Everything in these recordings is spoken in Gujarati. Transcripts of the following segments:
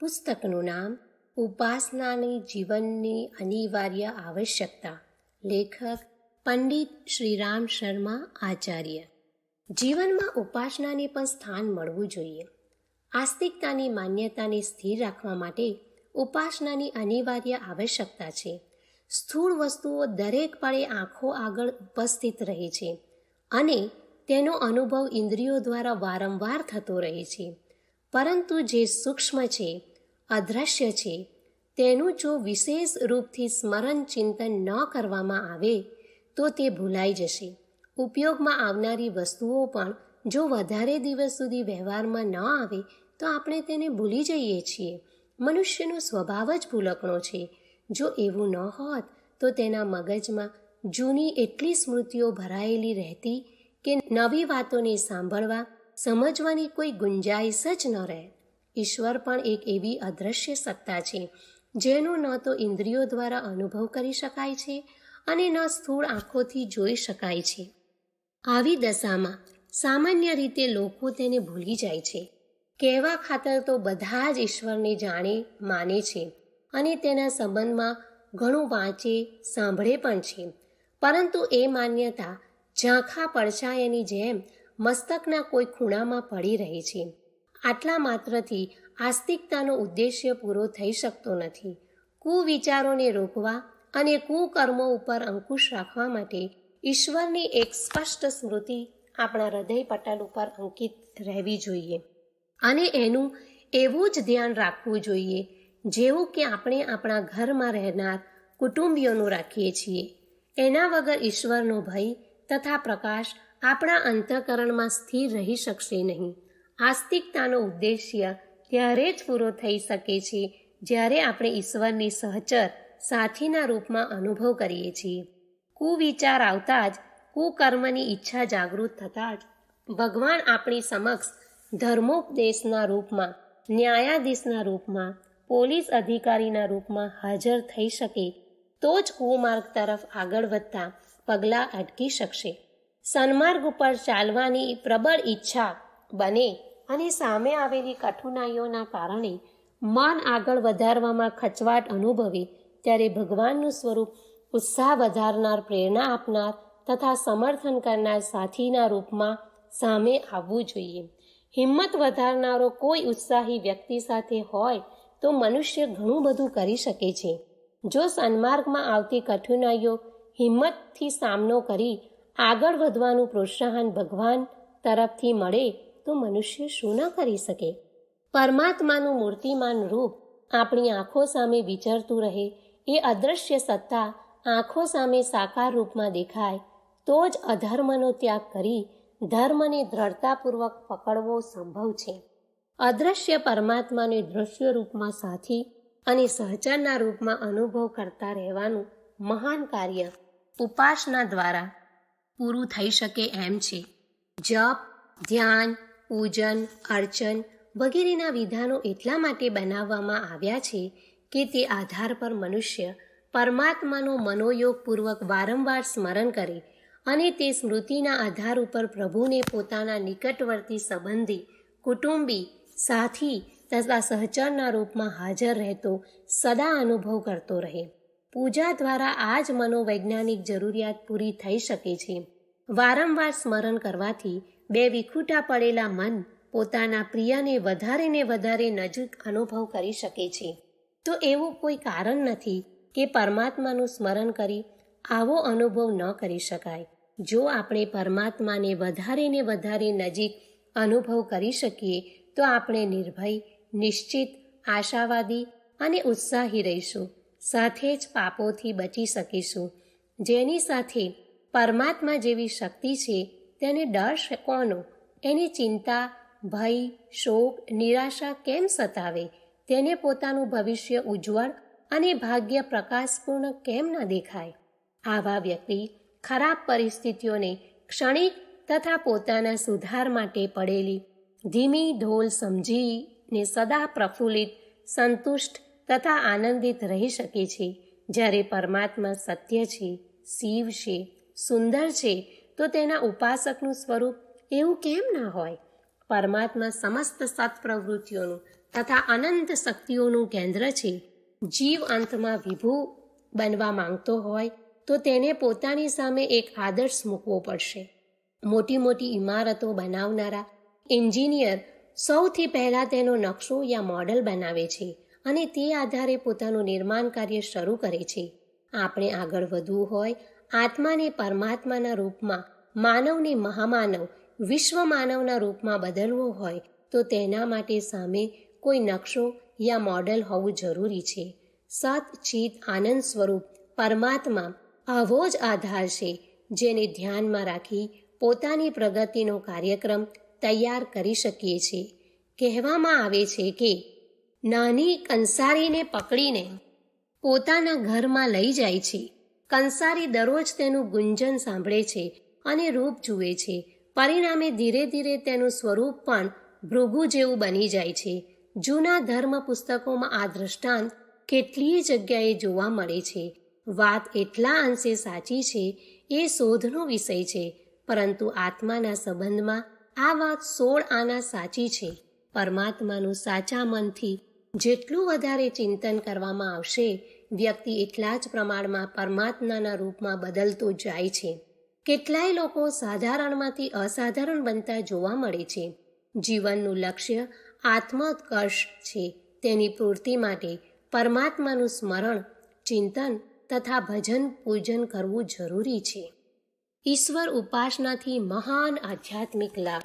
પુસ્તકનું નામ ઉપાસનાની જીવનની અનિવાર્ય આવશ્યકતા. લેખક પંડિત શ્રીરામ શર્મા આચાર્ય. જીવનમાં ઉપાસનાને પણ સ્થાન મળવું જોઈએ. આસ્તિકતાની માન્યતાને સ્થિર રાખવા માટે ઉપાસનાની અનિવાર્ય આવશ્યકતા છે. સ્થૂળ વસ્તુઓ દરેક પળે આંખો આગળ ઉપસ્થિત રહે છે અને તેનો અનુભવ ઇન્દ્રિયો દ્વારા વારંવાર થતો રહે છે. પરંતુ જે સૂક્ષ્મ છે, અદ્રશ્ય છે, તેનું જો વિશેષ રૂપથી સ્મરણ ચિંતન ન કરવામાં આવે તો તે ભૂલાઈ જશે. ઉપયોગમાં આવનારી વસ્તુઓ પણ જો વધારે દિવસ સુધી વ્યવહારમાં ન આવે તો આપણે તેને ભૂલી જઈએ છીએ. મનુષ્યનો સ્વભાવ જ ભૂલકણો છે. જો એવું ન હોત તો તેના મગજમાં જૂની એટલી સ્મૃતિઓ ભરાયેલી રહેતી કે નવી વાતોને સાંભળવા સમજવાની કોઈ ગુંજાઈશ જ ન રહે. ઈશ્વર પણ એક એવી અદ્રશ્ય સત્તા છે જેનો ન તો ઇન્દ્રિયો દ્વારા અનુભવ કરી શકાય છે અને ન સ્થૂળ આંખોથી જોઈ શકાય છે. આવી દશામાં સામાન્ય રીતે લોકો તેને ભૂલી જાય છે. કહેવા ખાતર તો બધા જ ઈશ્વરને જાણે માને છે અને તેના સંબંધમાં ઘણું વાંચે સાંભળે પણ છે. પરંતુ એ માન્યતા ઝાંખા પડછાયાની જેમ મસ્તકના કોઈ ખૂણામાં પડી રહે છે. આટલા માત્રથી આસ્તિકતાનો ઉદ્દેશ્ય પૂરો થઈ શકતો નથી. કુવિચારોને રોકવા અને કુકર્મો ઉપર અંકુશ રાખવા માટે ઈશ્વરની એક સ્પષ્ટ સ્મૃતિ આપણા હૃદય પટલ ઉપર અંકિત રહેવી જોઈએ અને એનું એવું જ ધ્યાન રાખવું જોઈએ જેવું કે આપણે આપણા ઘરમાં રહેનાર કુટુંબીઓનું રાખીએ છીએ. એના વગર ઈશ્વરનો ભય તથા પ્રકાશ આપણા અંતઃકરણમાં સ્થિર રહી શકશે નહીં. આસ્તિકતાનો ઉદ્દેશ્ય ત્યારે જ પૂરો થઈ શકે છે જ્યારે આપણે ઈશ્વરની સહચર સાથીના રૂપમાં અનુભવ કરીએ છીએ. કુવિચાર આવતા જ, કુકર્મની ઈચ્છા જાગૃત થતાં જ ભગવાન આપણી સમક્ષ ધર્મોપદેશના રૂપમાં, ન્યાયાધીશના રૂપમાં, પોલીસ અધિકારીના રૂપમાં હાજર થઈ શકે તો જ કુમાર્ગ તરફ આગળ વધતા પગલાં અટકી શકશે. સન્માર્ગ ઉપર ચાલવાની પ્રબળ ઈચ્છા બને અને સામે આવેલી કઠિનાઈઓના કારણે મન આગળ વધારવામાં ખચવાટ અનુભવે ત્યારે ભગવાનનું સ્વરૂપ ઉત્સાહ વધારનાર, પ્રેરણા આપનાર તથા સમર્થન કરનાર સાથીના રૂપમાં સામે આવવું જોઈએ. હિંમત વધારનારો કોઈ ઉત્સાહી વ્યક્તિ સાથે હોય તો મનુષ્ય ઘણું બધું કરી શકે છે. જો સન્માર્ગમાં આવતી કઠિનાઈઓ હિંમતથી સામનો કરી આગળ વધવાનું પ્રોત્સાહન ભગવાન તરફથી મળે તો મનુષ્ય શું ન કરી શકે? પરમાત્માનું મૂર્તિમાન રૂપ આપણી આંખો સામે વિચરતું રહે, એ અદ્રશ્ય સત્તા આંખો સામે સાકાર રૂપમાં દેખાય તો જ અધર્મનો ત્યાગ કરી ધર્મને દ્રઢતાપૂર્વક પકડવો સંભવ છે. અદ્રશ્ય પરમાત્માને દૃશ્ય રૂપમાં સાથી અને સહચરના રૂપમાં અનુભવ કરતા રહેવાનું મહાન કાર્ય ઉપાસના દ્વારા પૂરું થઈ શકે એમ છે. જપ, ધ્યાન, પૂજન, અર્ચન વગેરેના વિધાનો એટલા માટે બનાવવામાં આવ્યા છે કે તે આધાર પર મનુષ્ય પરમાત્માનો મનોયોગપૂર્વક વારંવાર સ્મરણ કરે અને તે સ્મૃતિના આધાર ઉપર પ્રભુને પોતાના નિકટવર્તી સંબંધી, કુટુંબી, સાથી તથા સહચરના રૂપમાં હાજર રહેતો સદા અનુભવ કરતો રહે. પૂજા દ્વારા આ જ મનોવૈજ્ઞાનિક જરૂરિયાત પૂરી થઈ શકે છે. વારંવાર સ્મરણ કરવાથી બે વિખૂટા પડેલા મન પોતાના પ્રિયને વધારે ને વધારે નજીક અનુભવ કરી શકે છે. તો એવું કોઈ કારણ નથી કે પરમાત્માનું સ્મરણ કરી આવો અનુભવ ન કરી શકાય. જો આપણે પરમાત્માને વધારે ને વધારે નજીક અનુભવ કરી શકીએ તો આપણે નિર્ભય, નિશ્ચિત, આશાવાદી અને ઉત્સાહી રહીશું. સાથે જ પાપોથી બચી શકીશું. જેની સાથે પરમાત્મા જેવી શક્તિ છે તેને ડર કોનો? એની ચિંતા, ભય, શોક, નિરાશા કેમ સતાવે? તેને પોતાનું ભવિષ્ય ઉજ્જવળ અને ભાગ્ય પ્રકાશપૂર્ણ કેમ ન દેખાય? આવા વ્યક્તિ ખરાબ પરિસ્થિતિઓને ક્ષણિક તથા પોતાના સુધાર માટે પડેલી ધીમી ઢોલ સમજીને સદા પ્રફુલ્લિત, સંતુષ્ટ તથા આનંદિત રહી શકે છે. જ્યારે પરમાત્મા સત્ય છે, શિવ છે, સુંદર છે તો તેના ઉપાસકનું સ્વરૂપ એવું કેમ ના હોય? પરમાત્મા સમસ્ત સત્પ્રવૃત્તિઓનું તથા અનંત શક્તિઓનું કેન્દ્ર છે. જીવ અંતમાં વિભુ બનવા માંગતો હોય તો તેને પોતાની સામે એક આદર્શ મૂકવો પડશે. મોટી મોટી ઇમારતો બનાવનારા એન્જિનિયર સૌથી પહેલાં તેનો નકશો યા મોડલ બનાવે છે અને તે આધારે પોતાનું નિર્માણ કાર્ય શરૂ કરે છે. આપણે આગળ વધવું હોય, આત્માને પરમાત્માના રૂપમાં, માનવને મહામાનવ, વિશ્વ માનવના રૂપમાં બદલવો હોય તો તેના માટે સામે કોઈ નકશો યા મોડલ હોવું જરૂરી છે. સત ચિત આનંદ સ્વરૂપ પરમાત્મા આવો જ આધાર છે જેને ધ્યાનમાં રાખી પોતાની પ્રગતિનો કાર્યક્રમ તૈયાર કરી શકીએ છીએ. કહેવામાં આવે છે કે નાની કંસારીને પકડીને પોતાના ઘરમાં લઈ જાય છે. કંસારી દરરોજ તેનું ગુંજન સાંભળે છે અને રૂપ જુએ છે. પરિણામે ધીરે ધીરે તેનું સ્વરૂપ પણ ભૃગુ જેવું બની જાય છે. જૂના ધર્મ પુસ્તકોમાં આ દૃષ્ટાંત કેટલીય જગ્યાએ જોવા મળે છે. વાત એટલા અંશે સાચી છે એ શોધનો વિષય છે, પરંતુ આત્માના સંબંધમાં આ વાત 16 આના સાચી છે. પરમાત્માનું સાચા મનથી જેટલું વધારે ચિંતન કરવામાં આવશે, વ્યક્તિ એટલા જ પ્રમાણમાં પરમાત્માના રૂપમાં બદલતો જાય છે. કેટલાય લોકો સાધારણમાંથી અસાધારણ બનતા જોવા મળે છે. જીવનનું લક્ષ્ય આત્મોત્કર્ષ છે. તેની પૂર્તિ માટે પરમાત્માનું સ્મરણ, ચિંતન તથા ભજન પૂજન કરવું જરૂરી છે. ઈશ્વર ઉપાસનાથી મહાન આધ્યાત્મિક લાભ.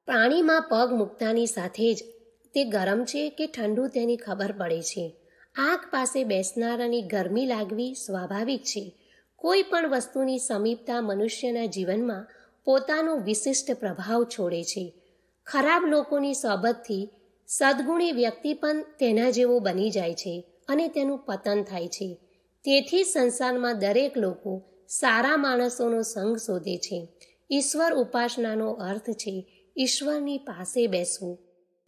પ્રાણીમાં પગ મૂકતાની સાથે જ તે ગરમ છે કે ઠંડુ તેની ખબર પડે છે. આગ પાસે બેસનારાની ગરમી લાગવી સ્વાભાવિક છે. કોઈ પણ વસ્તુની સમીપતા મનુષ્યના જીવનમાં પોતાનો વિશિષ્ટ પ્રભાવ છોડે છે. ખરાબ લોકોની સોબતથી સદ્ગુણી વ્યક્તિ પણ તેના જેવો બની જાય છે અને તેનું પતન થાય છે. તેથી સંસારમાં દરેક લોકો સારા માણસોનો સંગ શોધે છે. ઈશ્વર ઉપાસનાનો અર્થ છે ઈશ્વરની પાસે બેસવું.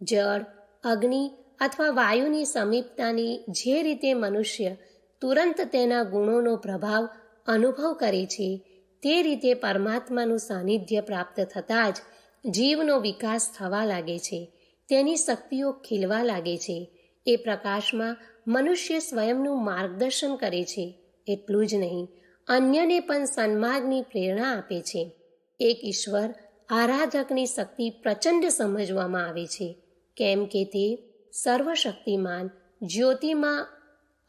જળ, અગ્નિ અથવા વાયુની સમીપતાની જે રીતે મનુષ્ય તુરંત તેના ગુણોનો પ્રભાવ અનુભવ કરે છે, તે રીતે પરમાત્માનું સાનિધ્ય પ્રાપ્ત થતાં જ જીવનો વિકાસ થવા લાગે છે. તેની શક્તિઓ ખીલવા લાગે છે. એ પ્રકાશમાં મનુષ્ય સ્વયંનું માર્ગદર્શન કરે છે. એટલું જ નહીં, અન્યને પણ સન્માર્ગની પ્રેરણા આપે છે. એક ઈશ્વર આરાધકની શક્તિ પ્રચંડ સમજવામાં આવે છે, કેમ કે તે સર્વશક્તિમાન જ્યોતિમાં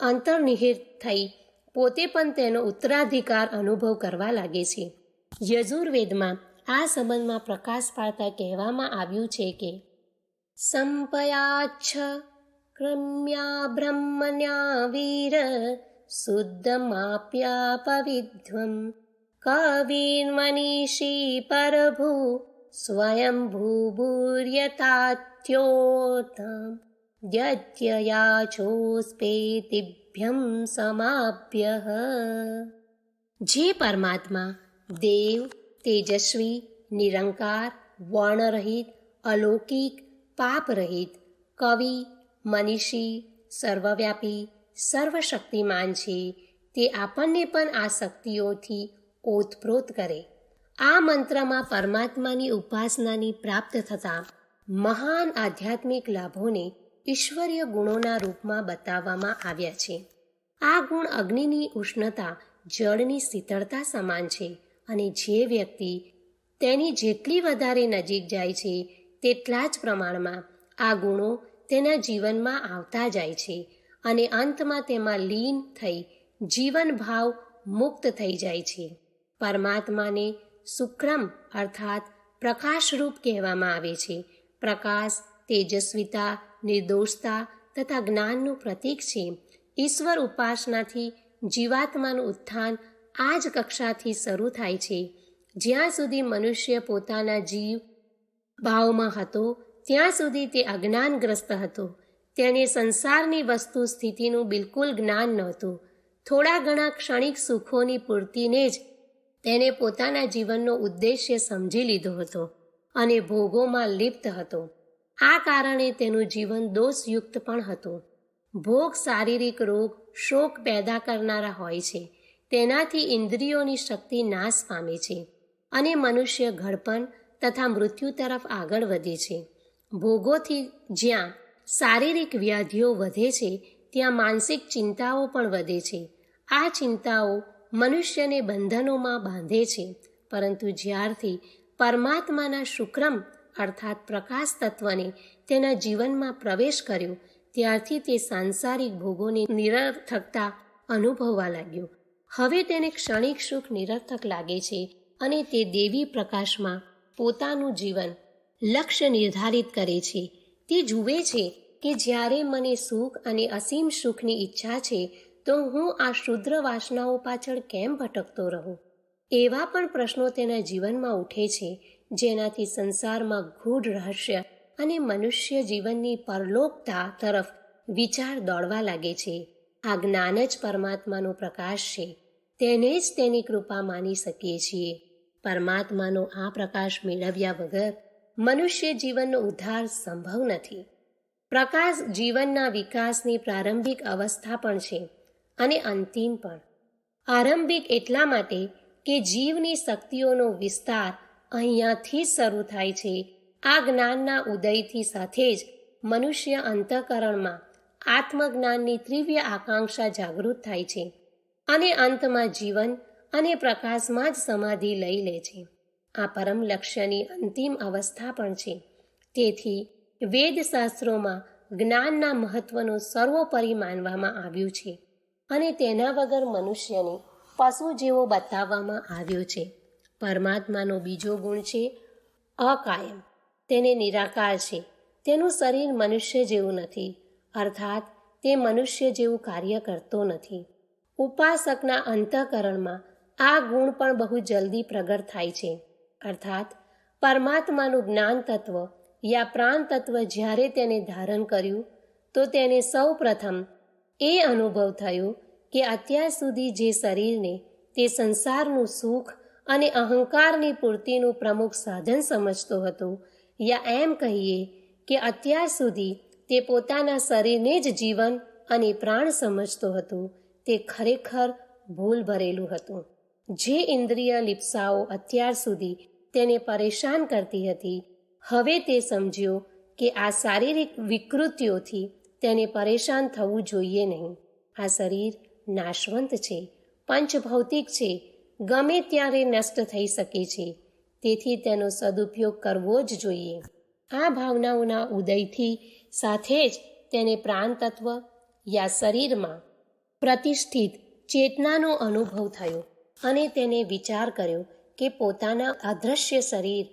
અંતર્નિહિત થઈ પોતે પણ તેનો ઉત્તરાધિકાર અનુભવ કરવા લાગે છે. યજુર્વેદમાં આ સંબંધમાં પ્રકાશ પાડતા કહેવામાં આવ્યું છે કે સંપયાચ્છ ક્રમ્યા બ્રહ્મણ્યા વીર શુદ્ધમાપ્યા પવિધ્વમ કવિન મનીષી પરભુ સ્વયંભૂભૂર્યતાત્યોતમ યજ્ઞયાચોસ્પેતિભ્યમ સમાપ્યઃ. જે પરમાત્મા દેવ, તેજસ્વી, નિરંકાર, વર્ણરહિત, અલૌકિક, પાપરહિત, કવિ, મનીષી, સર્વવ્યાપી, સર્વશક્તિમાન છે, તે આપણને પણ આ શક્તિઓથી ઓતપ્રોત કરે. આ મંત્રમાં પરમાત્માની ઉપાસનાની પ્રાપ્ત થતા મહાન આધ્યાત્મિક લાભોને ઈશ્વરીય ગુણોના રૂપમાં બતાવવામાં આવ્યા છે. આ ગુણ અગ્નિની ઉષ્ણતા, જળની શીતળતા સમાન છે અને જે વ્યક્તિ તેની જેટલી વધારે નજીક જાય છે તેટલા જ પ્રમાણમાં આ ગુણો તેના જીવનમાં આવતા જાય છે અને અંતમાં તેમાં લીન થઈ જીવન ભાવ મુક્ત થઈ જાય છે. પરમાત્માને સુક્રમ અર્થાત પ્રકાશરૂપ કહેવામાં આવે છે. પ્રકાશ, તેજસ્વીતા, નિર્દોષતા તથા જ્ઞાનનું પ્રતીક છે. ઈશ્વર ઉપાસનાથી જીવાત્માનું ઉત્થાન આ જ કક્ષાથી શરૂ થાય છે. જ્યાં સુધી મનુષ્ય પોતાના જીવ ભાવમાં હતો ત્યાં સુધી તે અજ્ઞાનગ્રસ્ત હતો. તેને સંસારની વસ્તુ સ્થિતિનું બિલકુલ જ્ઞાન નહોતું. થોડા ઘણા ક્ષણિક સુખોની પૂર્તિને જ તેને પોતાના જીવનનો ઉદ્દેશ્ય સમજી લીધો હતો અને ભોગોમાં લિપ્ત હતો. આ કારણે તેનું જીવન દોષયુક્ત પણ હતું. ભોગ શારીરિક રોગ, શોક પેદા કરનારા હોય છે. તેનાથી ઇન્દ્રિયોની શક્તિ નાશ પામે છે અને મનુષ્ય ઘડપણ તથા મૃત્યુ તરફ આગળ વધે છે. ભોગોથી જ્યાં શારીરિક વ્યાધિઓ વધે છે, ત્યાં માનસિક ચિંતાઓ પણ વધે છે. આ ચિંતાઓ મનુષ્યને બંધનોમાં બાંધે છે, પરંતુ જ્યારથી પરમાત્માના શુક્રમ અર્થાત પ્રકાશ તત્વને તેના જીવનમાં પ્રવેશ કર્યો, ત્યારથી તે સાંસારિક ભોગોની નિરર્થકતા અનુભવવા લાગ્યો. હવે તેને ક્ષણિક સુખ નિરર્થક લાગે છે અને તે દેવી પ્રકાશમાં પોતાનું જીવન લક્ષ્ય નિર્ધારિત કરે છે. તે જુએ છે કે જ્યારે મને સુખ અને અસીમ સુખની ઈચ્છા છે, તો હું આ ક્ષુદ્ર વાસનાઓ પાછળ કેમ ભટકતો રહું? એવા પણ પ્રશ્નો તેના જીવનમાં ઉઠે છે, જેનાથી સંસારમાં ગૂઢ રહસ્ય અને મનુષ્ય જીવનની પરલોકતા તરફ વિચાર દોડવા લાગે છે. આ જ્ઞાન જ પરમાત્માનો પ્રકાશ છે. તેને જ તેની કૃપા માની શકીએ છીએ. પરમાત્માનો આ પ્રકાશ મેળવ્યા વગર મનુષ્ય જીવનનો ઉદ્ધાર સંભવ નથી. પ્રકાશ જીવનના વિકાસની પ્રારંભિક અવસ્થા પણ છે અને અંતિમ પણ. આરંભિક એટલા માટે કે જીવની શક્તિઓનો વિસ્તાર અહીંયાથી જ શરૂ થાય છે. આ જ્ઞાનના ઉદયથી સાથે જ મનુષ્ય અંતઃકરણમાં આત્મજ્ઞાનની તીવ્ર આકાંક્ષા જાગૃત થાય છે અને અંતમાં જીવન અને પ્રકાશમાં જ સમાધિ લઈ લે છે. આ પરમ લક્ષ્યની અંતિમ અવસ્થા પણ છે. તેથી વેદશાસ્ત્રોમાં જ્ઞાનના મહત્વનું સર્વોપરી માનવામાં આવ્યું છે અને તેના વગર મનુષ્યને પશુ જેવો બતાવવામાં આવ્યો છે. પરમાત્માનો બીજો ગુણ છે અકાયમ. તેને નિરાકાર છે. તેનું શરીર મનુષ્ય જેવું નથી, અર્થાત તે મનુષ્ય જેવું કાર્ય કરતો નથી. ઉપાસકના અંતઃકરણમાં આ ગુણ પણ બહુ જલ્દી પ્રગટ થાય છે, અર્થાત પરમાત્માનું જ્ઞાન તત્વ યા પ્રાણ તત્વ જ્યારે તેને ધારણ કર્યું, તો તેને સૌ પ્રથમ એ અનુભવ થયો કે અત્યાર સુધી જે શરીરને તે સંસારનું સુખ અને અહંકારની પૂર્તિનું પ્રમુખ સાધન સમજતો હતો, યા એમ કહીએ કે અત્યાર સુધી તે પોતાના શરીરને જ જીવન અને પ્રાણ સમજતો હતો, તે ખરેખર ભૂલ ભરેલું હતું. જે ઇન્દ્રિય લિપ્સાઓ અત્યાર સુધી તેને પરેશાન કરતી હતી, હવે તે સમજ્યો કે આ શારીરિક વિકૃતિઓથી તેને પરેશાન થવું જોઈએ નહીં. આ શરીર નાશવંત છે, પંચભૌતિક છે, ગમે ત્યારે નષ્ટ થઈ શકે છે. તેથી તેનો સદુપયોગ કરવો જ જોઈએ. આ ભાવનાઓના ઉદયથી સાથે જ તેને પ્રાણ તત્વ યા શરીરમાં પ્રતિષ્ઠિત ચેતનાનો અનુભવ થયો અને તેને વિચાર કર્યો કે પોતાના અદૃશ્ય શરીર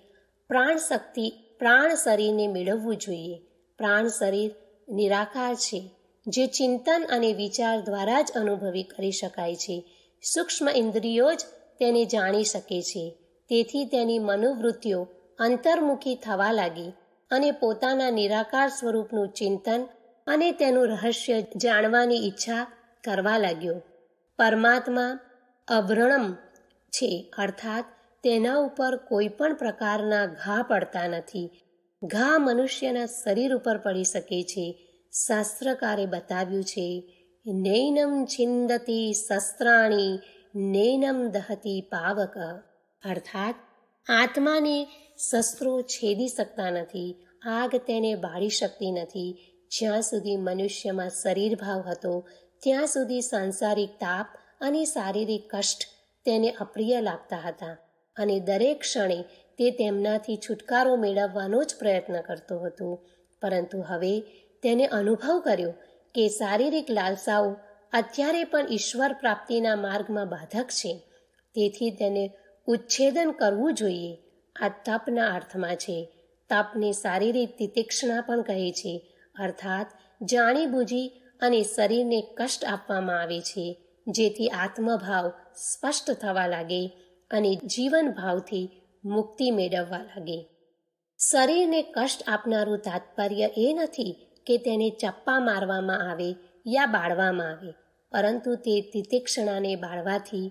પ્રાણ શરીરને મેળવવું જોઈએ. પ્રાણ શરીર નિરાકાર છે, જે ચિંતન અને વિચાર દ્વારા જ અનુભવી કરી શકાય છે. સૂક્ષ્મ ઇન્દ્રિયો જ તેને જાણી શકે છે. તેથી તેની મનોવૃત્તિઓ અંતર્મુખી થવા લાગી અને પોતાના નિરાકાર સ્વરૂપનું ચિંતન અને તેનું રહસ્ય જાણવાની ઈચ્છા કરવા લાગ્યો. પરમાત્મા અભ્રણમ છે, અર્થાત તેના ઉપર કોઈ પણ પ્રકારના ઘા પડતા નથી. ઘા મનુષ્યના શરીર ઉપર પડી શકે છે. શાસ્ત્રકારે બતાવ્યું છે, નૈનમ છિંદતી શસ્ત્રાણી નૈનમ દહતી પાવક, અર્થાત આત્માને શસ્ત્રો છેદી શકતા નથી, આગ તેને બાળી શકતી નથી. જ્યાં સુધી મનુષ્યમાં શરીર ભાવ હતો, ત્યાં સુધી સાંસારિક તાપ અને શારીરિક કષ્ટ તેને અપ્રિય લાગતા હતા અને દરેક ક્ષણે તે તેમનાથી છુટકારો મેળવવાનો જ પ્રયત્ન કરતો હતો. પરંતુ હવે તેને અનુભવ કર્યો કે શારીરિક લાલસાઓ અત્યારે પણ ઈશ્વર પ્રાપ્તિના માર્ગમાં બાધક છે. તેથી તેને ઉચ્છેદન કરવું જોઈએ. આ તપના અર્થમાં છે. તપને શારીરિક તિતિક્ષણા પણ કહે છે, અર્થાત જાણીબૂજી અને શરીરને કષ્ટ આપવામાં આવે છે, જેથી આત્મભાવ સ્પષ્ટ થવા લાગે અને જીવન ભાવથી મુક્તિ મેળવવા લાગે. શરીરને કષ્ટ આપનારું તાત્પર્ય એ નથી કે તેને ચપ્પા મારવામાં આવે યા બાળવામાં આવે, પરંતુ તે તિતિક્ષણાને બાળવાથી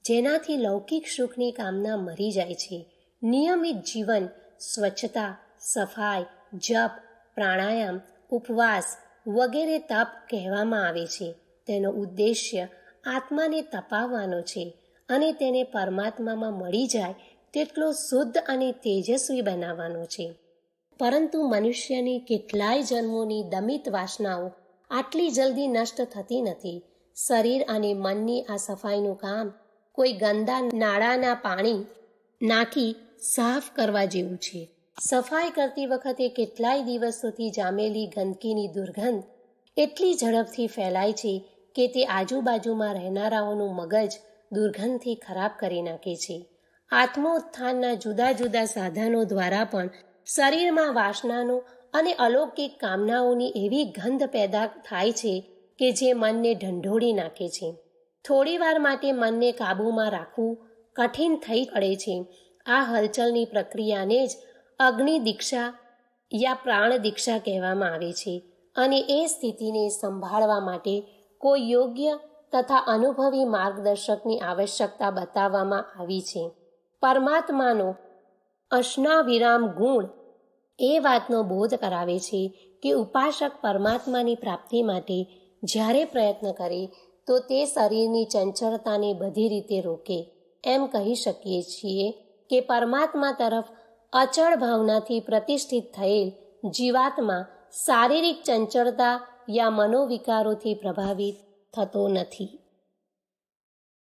જેનાથી લૌકિક સુખની કામના મરી જાય છે. નિયમિત જીવન, સ્વચ્છતા, સફાઈ, જપ, પ્રાણાયામ, ઉપવાસ વગેરે તપ કહેવામાં આવે છે. તેનો ઉદ્દેશ્ય આત્માને તપાવવાનો છે અને તેને પરમાત્મામાં મળી જાય તેટલો શુદ્ધ અને તેજસ્વી બનાવવાનો છે. પરંતુ મનુષ્યની કેટલાય જન્મોની દમિત વાસનાઓ આટલી જલ્દી નષ્ટ થતી નથી. શરીર અને મનની આ સફાઈનું કામ કોઈ ગંદા નાળાના પાણી નાખી સાફ કરવા જેવું છે. સફાઈ કરતી વખતે કેટલાય દિવસોથી જામેલી ગંદકીની દુર્ગંધ એટલી ઝડપથી ફેલાય છે કે તે આજુબાજુમાં રહેનારાઓનું મગજ દુર્ગંધથી ખરાબ કરી નાખે છે. આત્મોત્થાનના જુદા જુદા સાધનો દ્વારા પણ શરીરમાં વાસનાનો અને અલૌકિક કામનાઓની એવી ગંધ પેદા થાય છે કે જે મનને ઢંઢોળી નાખે છે. થોડીવાર માટે મનને કાબૂમાં રાખવું કઠિન થઈ પડે છે. આ હલચલની પ્રક્રિયાને જ અગ્નિ દીક્ષા યા પ્રાણ દીક્ષા કહેવામાં આવે છે અને એ સ્થિતિને સંભાળવા માટે કોઈ યોગ્ય તથા અનુભવી માર્ગદર્શકની આવશ્યકતા બતાવવામાં આવી છે. પરમાત્માનો અશ્નાવિરામ ગુણ એ વાતનો બોધ કરાવે છે કે ઉપાસક પરમાત્માની પ્રાપ્તિ માટે જ્યારે પ્રયત્ન કરે તો તે શરીરની ચંચળતાને બધી રીતે રોકે. એમ કહી શકીએ છીએ કે પરમાત્મા તરફ અચળ ભાવનાથી પ્રતિષ્ઠિત થયેલ જીવાત્મા શારીરિક ચંચળતા યા મનોવિકારોથી પ્રભાવિત થતો નથી.